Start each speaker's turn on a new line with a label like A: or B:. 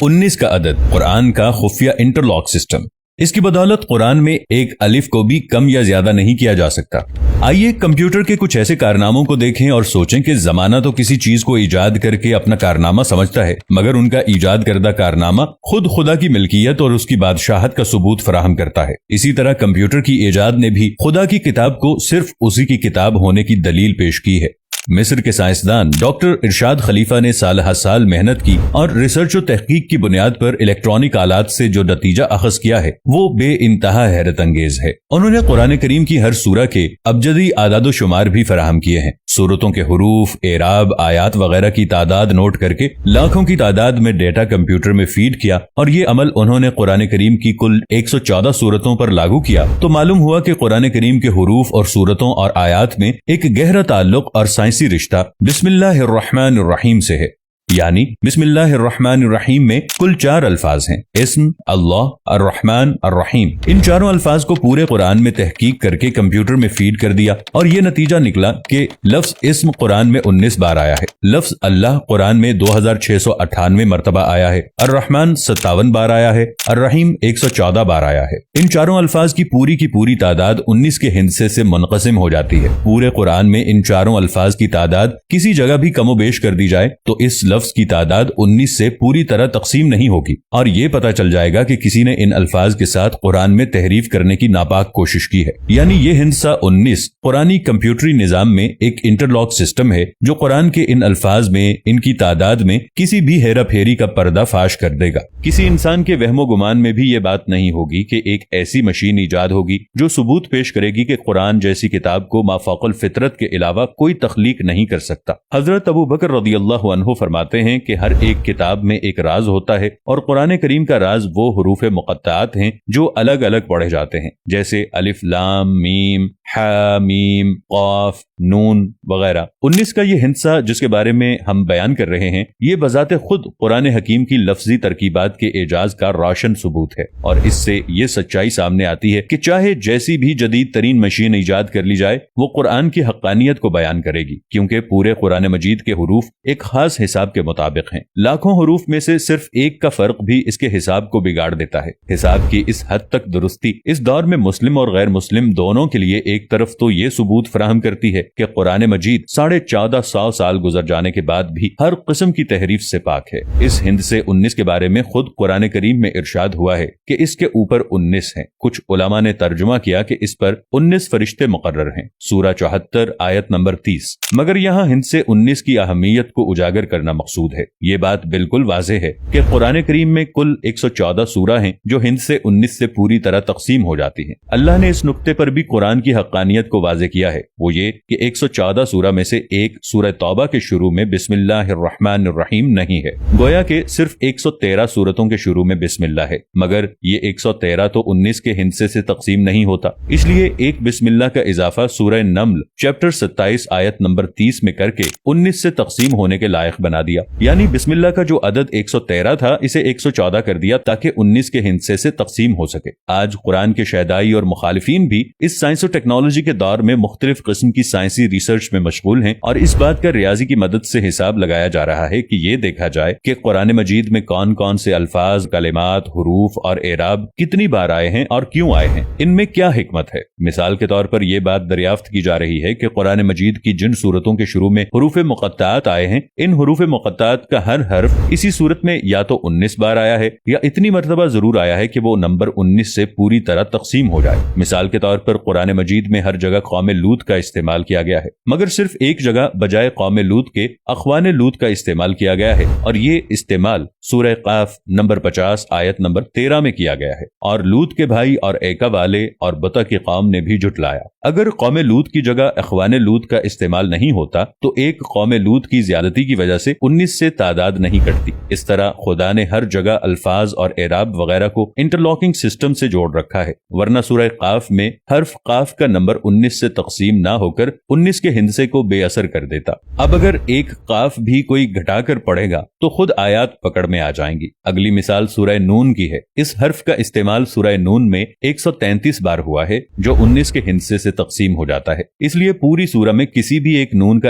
A: 19 کا عدد قرآن کا خفیہ انٹرلاک سسٹم۔ اس کی بدولت قرآن میں ایک الف کو بھی کم یا زیادہ نہیں کیا جا سکتا۔ آئیے کمپیوٹر کے کچھ ایسے کارناموں کو دیکھیں اور سوچیں کہ زمانہ تو کسی چیز کو ایجاد کر کے اپنا کارنامہ سمجھتا ہے، مگر ان کا ایجاد کردہ کارنامہ خود خدا کی ملکیت اور اس کی بادشاہت کا ثبوت فراہم کرتا ہے۔ اسی طرح کمپیوٹر کی ایجاد نے بھی خدا کی کتاب کو صرف اسی کی کتاب ہونے کی دلیل پیش کی ہے۔ مصر کے سائنسدان ڈاکٹر ارشاد خلیفہ نے سال ہر سال محنت کی اور ریسرچ و تحقیق کی بنیاد پر الیکٹرانک آلات سے جو نتیجہ اخذ کیا ہے وہ بے انتہا حیرت انگیز ہے۔ انہوں نے قرآن کریم کی ہر سورہ کے ابجدی اعداد و شمار بھی فراہم کیے ہیں۔ سورتوں کے حروف، اعراب، آیات وغیرہ کی تعداد نوٹ کر کے لاکھوں کی تعداد میں ڈیٹا کمپیوٹر میں فیڈ کیا، اور یہ عمل انہوں نے قرآن کریم کی کل 114 سورتوں پر لاگو کیا تو معلوم ہوا کہ قرآن کریم کے حروف اور سورتوں اور آیات میں ایک گہرا تعلق اور سائنسی رشتہ بسم اللہ الرحمن الرحیم سے ہے۔ یعنی بسم اللہ الرحمن الرحیم میں کل 4 الفاظ ہیں: اسم، اللہ، الرحمن، الرحیم۔ ان چاروں الفاظ کو پورے قرآن میں تحقیق کر کے کمپیوٹر میں فیڈ کر دیا اور یہ نتیجہ نکلا کہ لفظ اسم قرآن میں 19 بار آیا ہے، لفظ اللہ قرآن میں 2698 مرتبہ آیا ہے، الرحمن 57 بار آیا ہے، الرحیم 114 بار آیا ہے۔ ان چاروں الفاظ کی پوری تعداد 19 کے ہندسے سے منقسم ہو جاتی ہے۔ پورے قرآن میں ان چاروں الفاظ کی تعداد کسی جگہ بھی کم و بیش کر دی جائے تو اس لفظ کی تعداد 19 سے پوری طرح تقسیم نہیں ہوگی، اور یہ پتہ چل جائے گا کہ کسی نے ان الفاظ کے ساتھ قرآن میں تحریف کرنے کی ناپاک کوشش کی ہے۔ یعنی یہ ہندسہ 19 قرآنی کمپیوٹری نظام میں ایک انٹرلاک سسٹم ہے جو قرآن کے ان الفاظ میں، ان کی تعداد میں کسی بھی ہیرا پھیری کا پردہ فاش کر دے گا۔ کسی انسان کے وہم و گمان میں بھی یہ بات نہیں ہوگی کہ ایک ایسی مشین ایجاد ہوگی جو ثبوت پیش کرے گی کہ قرآن جیسی کتاب کو ما فوق الفطرت کے علاوہ کوئی تخلیق نہیں کر سکتا۔ حضرت ابو بکر رضی اللہ عنہ فرماتے ہیں کہ ہر ایک کتاب میں ایک راز ہوتا ہے، اور قرآن کریم کا راز وہ حروف مقطعات ہیں جو الگ الگ پڑھے جاتے ہیں، جیسے الف لام میم ہا میم قاف نون وغیرہ۔ 19 کا یہ ہندسہ جس کے بارے میں ہم بیان کر رہے ہیں، یہ بذات خود قرآن حکیم کی لفظی ترکیبات کے اعجاز کا روشن ثبوت ہے، اور اس سے یہ سچائی سامنے آتی ہے کہ چاہے جیسی بھی جدید ترین مشین ایجاد کر لی جائے، وہ قرآن کی حقانیت کو بیان کرے گی، کیونکہ پورے قرآن مجید کے حروف ایک خاص حساب کے مطابق ہیں۔ لاکھوں حروف میں سے صرف ایک کا فرق بھی اس کے حساب کو بگاڑ دیتا ہے۔ حساب کی اس حد تک درستی اس دور میں مسلم اور غیر مسلم دونوں کے لیے ایک طرف تو یہ ثبوت فراہم کرتی ہے کہ قرآن مجید 1450 سال گزر جانے کے بعد بھی ہر قسم کی تحریف سے پاک ہے۔ اس ہندسے 19 کے بارے میں خود قرآن کریم میں ارشاد ہوا ہے کہ اس کے اوپر 19 ہیں۔ کچھ علماء نے ترجمہ کیا کہ اس پر 19 فرشتے مقرر ہیں، سورہ 74 آیت نمبر 30۔ مگر یہاں ہندسے 19 کی اہمیت کو اجاگر کرنا مقصود ہے۔ یہ بات بالکل واضح ہے کہ قرآن کریم میں کل 114 سورہ ہیں جو ہندسے 19 سے پوری طرح تقسیم ہو جاتی ہیں۔ اللہ نے اس نقطے پر بھی قرآن کی حقانیت کو واضح کیا ہے، وہ یہ کہ 114 سورہ میں سے ایک سورہ توبہ کے شروع میں بسم اللہ الرحمن الرحیم نہیں ہے، گویا کہ صرف 113 سورتوں کے شروع میں بسم اللہ ہے، مگر یہ 113 تو 19 کے ہندسے سے تقسیم نہیں ہوتا، اس لیے ایک بسم اللہ کا اضافہ سورہ نمل چیپٹر 27 آیت نمبر 30 میں کر کے 19 سے تقسیم ہونے کے لائق بنا دیا۔ یعنی بسم اللہ کا جو عدد 113 تھا اسے 114 کر دیا تاکہ 19 کے ہندسے سے تقسیم ہو سکے۔ آج قرآن کے شیدائی اور مخالفین بھی اس سائنس و ٹیکنالوجی کے دور میں مختلف قسم کی سائنسی ریسرچ میں مشغول ہیں، اور اس بات کا ریاضی کی مدد سے حساب لگایا جا رہا ہے کہ یہ دیکھا جائے کہ قرآن مجید میں کون کون سے الفاظ، کلمات، حروف اور اعراب کتنی بار آئے ہیں اور کیوں آئے ہیں، ان میں کیا حکمت ہے۔ مثال کے طور پر یہ بات دریافت کی جا رہی ہے کہ قرآن مجید کی جن سورتوں کے شروع میں حروف مقطعات آئے ہیں، ان حروف مقطعات کا ہر حرف اسی صورت میں یا تو 19 بار آیا ہے یا اتنی مرتبہ ضرور آیا ہے کہ وہ نمبر 19 سے پوری طرح تقسیم ہو جائے۔ مثال کے طور پر قرآن مجید میں ہر جگہ قوم لوط کا استعمال کیا گیا ہے، مگر صرف ایک جگہ بجائے قوم لوط کے اخوان لوط کا استعمال کیا گیا ہے، اور یہ استعمال سورہ قاف نمبر 50 آیت نمبر 13 میں کیا گیا ہے، اور لوط کے بھائی اور ایکا والے اور بطا کی قوم نے بھی جھٹلایا۔ اگر قوم لوط کی جگہ اخوان لوط کا استعمال نہیں ہوتا تو ایک قوم لوط کی زیادتی کی وجہ سے 19 سے تعداد نہیں کٹتی۔ اس طرح خدا نے ہر جگہ الفاظ اور اعراب وغیرہ کو انٹرلاکنگ سسٹم سے جوڑ رکھا ہے، ورنہ سورہ قاف میں حرف قاف کا نمبر 19 سے تقسیم نہ ہو کر 19 کے ہندسے کو بے اثر کر دیتا۔ اب اگر ایک قاف بھی کوئی گھٹا کر پڑھے گا تو خود آیات پکڑ میں آ جائیں گی۔ اگلی مثال سورہ نون کی ہے۔ اس حرف کا استعمال سورہ نون میں 133 بار ہوا ہے جو 19 کے ہندسے سے تقسیم ہو جاتا ہے، اس لیے پوری سورہ میں کسی بھی ایک نون کا